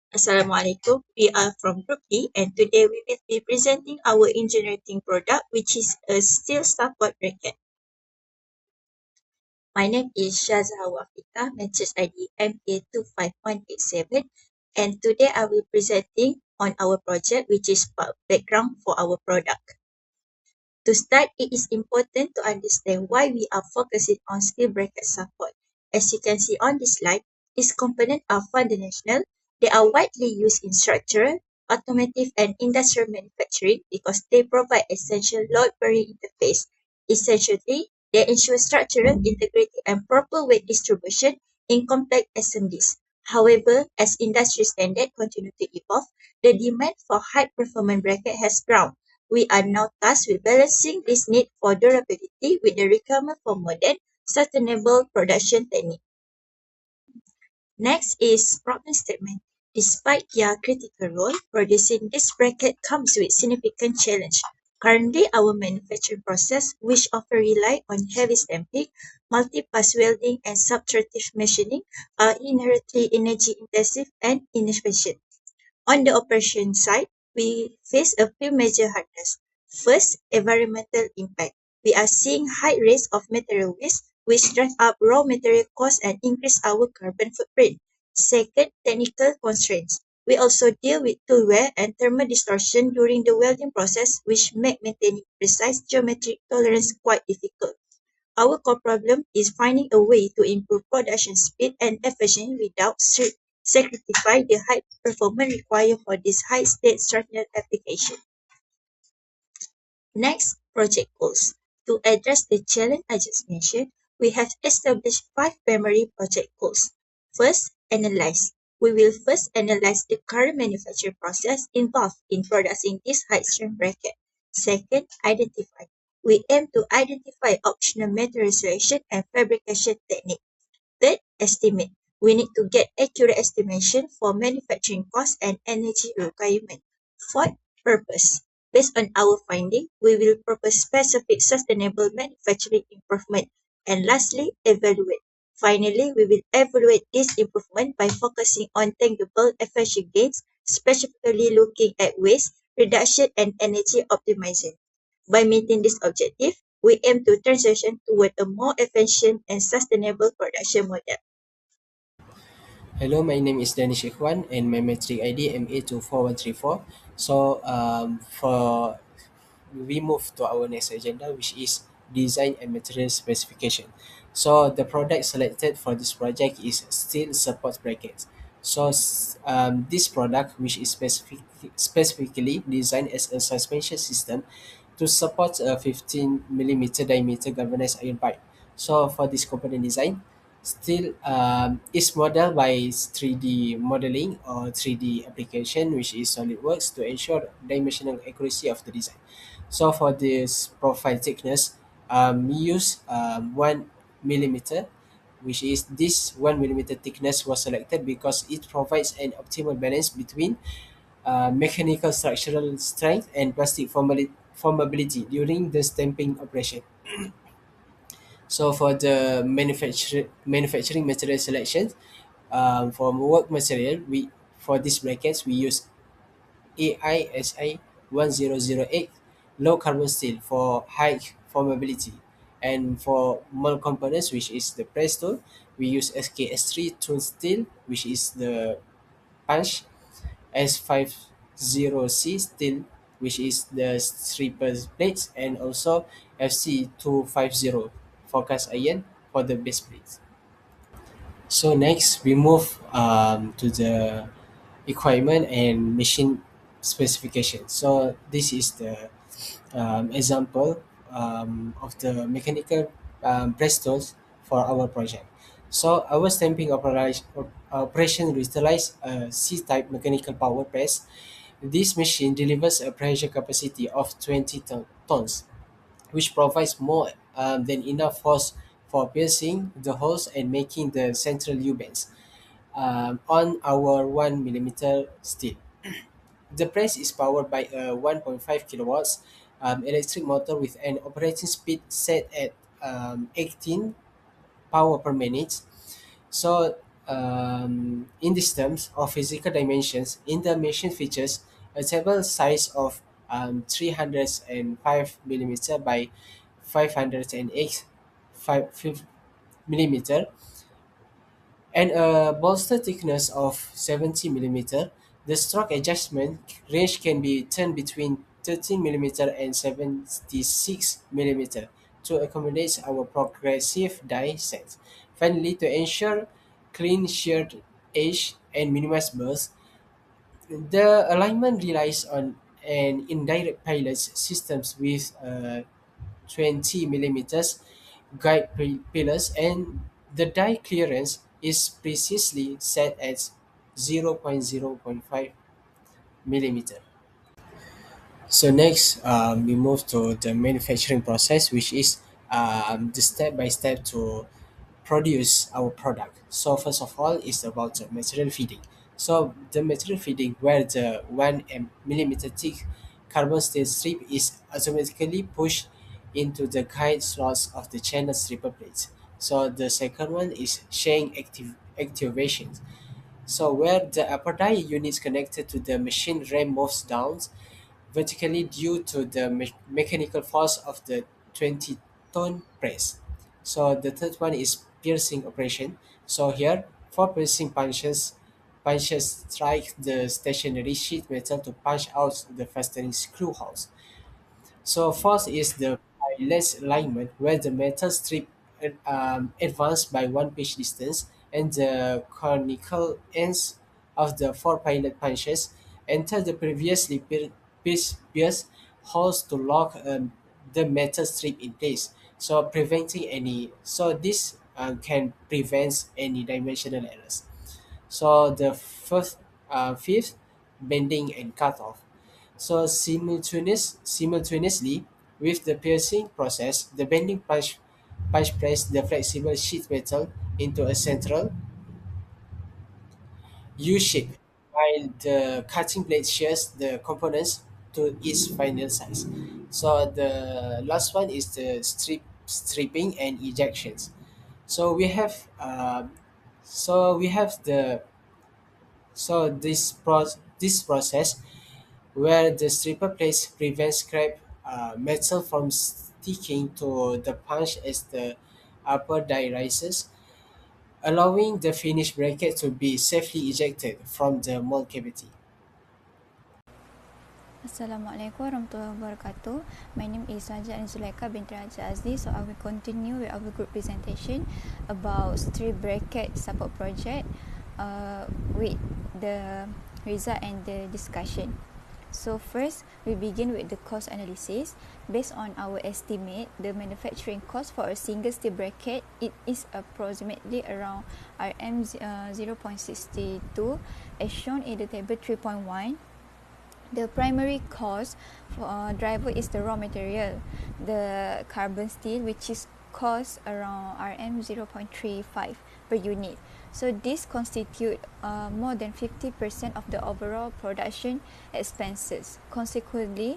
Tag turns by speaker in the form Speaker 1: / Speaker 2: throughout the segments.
Speaker 1: Assalamualaikum. We are from Group E and today we will be presenting our engineering product which is a steel support bracket. My name is Shazah Wafika, Matrix ID MA25187 and today I will be presenting on our project which is background for our product. To start, it is important to understand why we are focusing on steel bracket support. As you can see on this slide, these components are fundamental. They are widely used in structural, automotive, and industrial manufacturing because they provide essential load-bearing interface. Essentially, they ensure structural integrity and proper weight distribution in complex assemblies. However, as industry standards continue to evolve, the demand for high-performance bracket has grown. We are now tasked with balancing this need for durability with the requirement for modern, sustainable production techniques. Next is problem statement. Despite their critical role, producing this bracket comes with significant challenge. Currently, our manufacturing process, which often rely on heavy stamping, multi-pass welding, and subtractive machining, are inherently energy intensive and inefficient. On the operation side, we face a few major hurdles. First, environmental impact. We are seeing high rates of material waste, which drive up raw material costs and increase our carbon footprint. Second, technical constraints. We also deal with tool wear and thermal distortion during the welding process, which make maintaining precise geometric tolerance quite difficult. Our core problem is finding a way to improve production speed and efficiency without sacrificing the high performance required for this high-state structural application. Next, project goals. To address the challenge I just mentioned, we have established five primary project goals. First, analyze. We will first analyze the current manufacturing process involved in producing this high-strength bracket. Second, identify. We aim to identify optional material selection and fabrication technique. Third, estimate. We need to get accurate estimation for manufacturing cost and energy requirement. Fourth, purpose. Based on our finding, we will propose specific sustainable manufacturing improvement. And lastly, evaluate. Finally, we will evaluate this improvement by focusing on tangible efficiency gains, specifically looking at waste reduction and energy optimization. By meeting this objective, we aim to transition toward a more efficient and sustainable production model.
Speaker 2: Hello, my name is Danish Ikhwan and my metric ID MA24134. For we move to our next agenda, which is design and material specification. So the product selected for this project is steel support brackets. This product, which is specifically designed as a suspension system to support a 15 millimeter diameter galvanized iron pipe. So for this component design, steel is modeled by 3D modeling or 3D application, which is SolidWorks, to ensure dimensional accuracy of the design. So for this profile thickness, we use 1 millimeter, which is this 1 millimeter thickness was selected because it provides an optimal balance between mechanical structural strength and plastic formability during the stamping operation. So for the manufacturing material selection, for work material, we for these brackets we use AISI 1008 low carbon steel for high formability. And for mold components, which is the press tool, we use SKS3 tool steel, which is the punch, S50C steel, which is the stripper plates, and also FC250 for cast iron for the base plates. So next, we move to the equipment and machine specification. So this is the example of the mechanical press tools for our project. So our stamping operation utilize a C-type mechanical power press. This machine delivers a pressure capacity of 20 tons, which provides more than enough force for piercing the holes and making the central U-bends on our 1 millimeter steel. The press is powered by a 1.5 kilowatts electric motor with an operating speed set at 18 power per minute. So in these terms of physical dimensions, in the machine features a table size of 305 millimeter by 508 millimeter and a bolster thickness of 70 millimeter. The stroke adjustment range can be turned between 13 millimeter and 76 millimeter to accommodate our progressive die set. Finally, to ensure clean sheared edge and minimize burrs, the alignment relies on an indirect pilot systems with 20 millimeters guide pillars, and the die clearance is precisely set at 0.0.5 millimeter. So next, we move to the manufacturing process, which is the step by step to produce our product. So first of all, it's about the material feeding. So the material feeding, where the 1 millimeter thick carbon steel strip is automatically pushed into the guide slots of the channel stripper plates. So the second one is shaying activation. So where the upper die unit connected to the machine ram moves down vertically due to the mechanical force of the 20-ton press. So the third one is piercing operation. So here, four piercing punches strike the stationary sheet metal to punch out the fastening screw holes. So first is the pilot's alignment, where the metal strip advance by one pitch distance, and the conical ends of the four pilot punches enter the previously pierced holes to lock the metal strip in place. So preventing any, so this can prevent any dimensional errors. So the fifth, bending and cutoff. So simultaneously with the piercing process, the bending punch press the flexible sheet metal into a central U shape, while the cutting blade shears the components to its final size. So the last one is the stripping and ejections. So we have the so this process where the stripper plates prevent scrap metal from sticking to the punch as the upper die rises, allowing the finished bracket to be safely ejected from the mold cavity.
Speaker 3: Assalamualaikum warahmatullahi wabarakatuh. My name is Raja Zulaika binti Raja Azli. So I will continue with our group presentation about strip bracket support project with the result and the discussion. So first, we begin with the cost analysis. Based on our estimate, the manufacturing cost for a single steel bracket it is approximately around RM 0.62 as shown in the table 3.1. The primary cost for driver is the raw material, the carbon steel, which is cost around RM 0.35 per unit. So this constitute more than 50% of the overall production expenses. Consequently,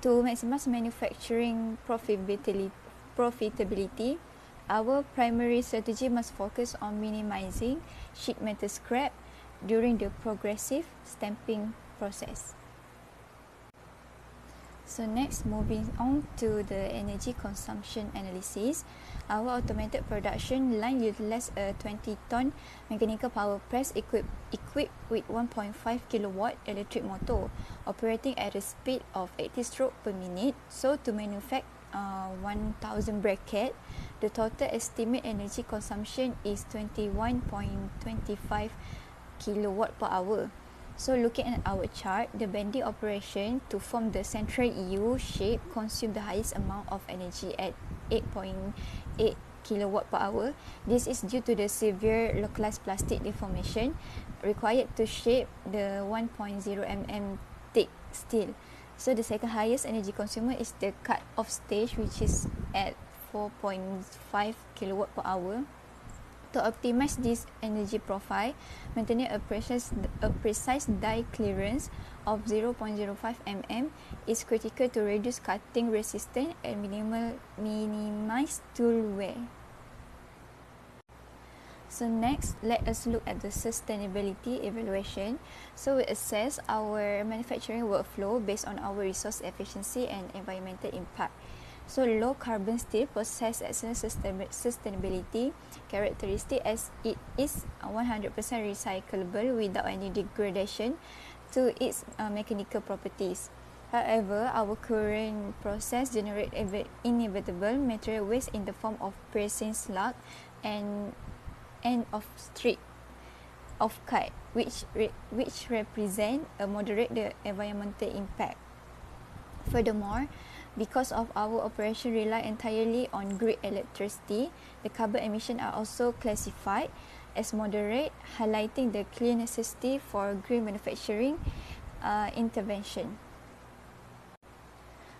Speaker 3: to maximize manufacturing profitability, our primary strategy must focus on minimizing sheet metal scrap during the progressive stamping process. So next, moving on to the energy consumption analysis. Our automated production line utilizes a 20-ton mechanical power press equipped with 1.5 kilowatt electric motor operating at a speed of 80 strokes per minute. So to manufacture 1000 bracket, the total estimate energy consumption is 21.25 kilowatt per hour. So looking at our chart, the bending operation to form the central U shape consume the highest amount of energy at 8.8 kilowatt per hour. This is due to the severe localized plastic deformation required to shape the 1.0 mm thick steel. So the second highest energy consumer is the cut-off stage, which is at 4.5 kilowatt per hour. To optimize this energy profile, maintaining a precise die clearance of 0.05 mm is critical to reduce cutting resistance and minimize tool wear. So next, let us look at the sustainability evaluation. So we assess our manufacturing workflow based on our resource efficiency and environmental impact. So low carbon steel possesses excellent sustainability characteristic as it is 100% recyclable without any degradation to its mechanical properties. However, our current process generates inevitable material waste in the form of pressing slag and end of street of cut, which represent a moderate environmental impact. Furthermore, because of our operation rely entirely on grid electricity, the carbon emissions are also classified as moderate, highlighting the clear necessity for green manufacturing intervention.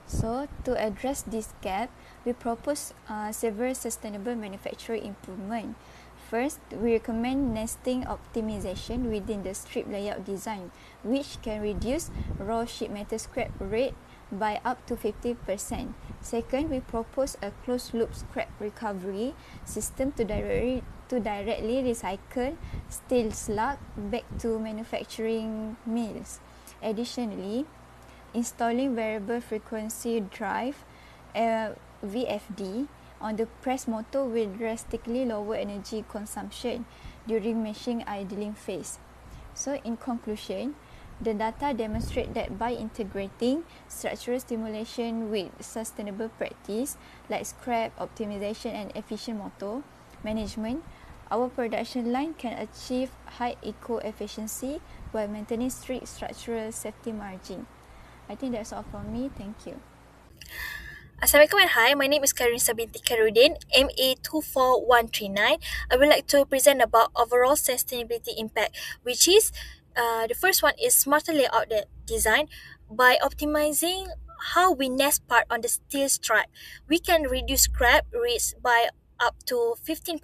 Speaker 3: So, to address this gap, we propose several sustainable manufacturing improvements. First, we recommend nesting optimization within the strip layout design, which can reduce raw sheet metal scrap rate by up to 50%. Second, we propose a closed-loop scrap recovery system to directly recycle steel slag back to manufacturing mills. Additionally, installing variable frequency drive VFD on the press motor will drastically lower energy consumption during machine idling phase. So in conclusion, the data demonstrate that by integrating structural stimulation with sustainable practice like scrap optimization and efficient motor management, our production line can achieve high eco-efficiency while maintaining strict structural safety margin. I think that's all from me. Thank you.
Speaker 4: Assalamualaikum and hi, my name is Karissa binti Karudin, MA 24139. I would like to present about overall sustainability impact, which is the first one is smarter layout design. By optimizing how we nest part on the steel strap, we can reduce scrap rates by up to 15%.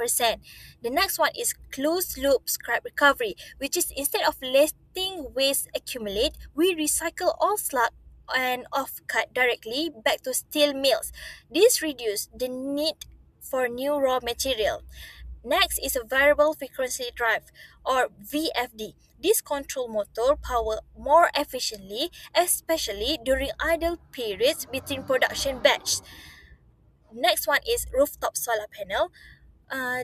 Speaker 4: The next one is closed loop scrap recovery, which is instead of letting waste accumulate, we recycle all slag and off-cut directly back to steel mills. This reduces the need for new raw material. Next is a variable frequency drive or VFD. This control motor power more efficiently, especially during idle periods between production batches. Next one is rooftop solar panel.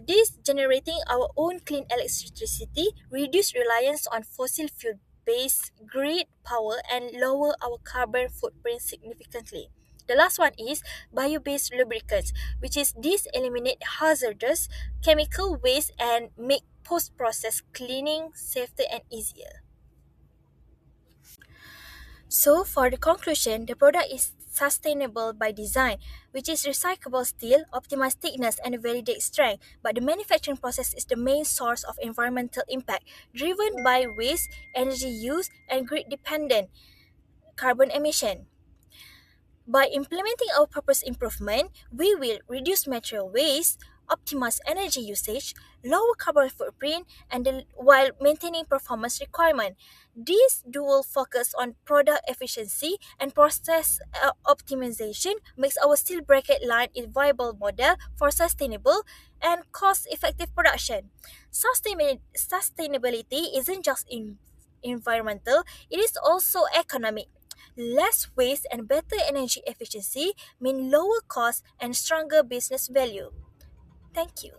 Speaker 4: This generating our own clean electricity, reduce reliance on fossil fuel based grid power and lower our carbon footprint significantly. The last one is bio-based lubricants, which is these eliminate hazardous chemical waste and make post-process cleaning safer and easier. So, for the conclusion, the product is sustainable by design, which is recyclable steel, optimized thickness, and validate strength. But the manufacturing process is the main source of environmental impact, driven by waste, energy use, and grid dependent carbon emission. By implementing our purpose improvement, we will reduce material waste, optimize energy usage, lower carbon footprint, while maintaining performance requirement. This dual focus on product efficiency and process optimization makes our steel bracket line a viable model for sustainable and cost-effective production. Sustainability isn't just environmental; it is also economic. Less waste and better energy efficiency mean lower cost and stronger business value. Thank you.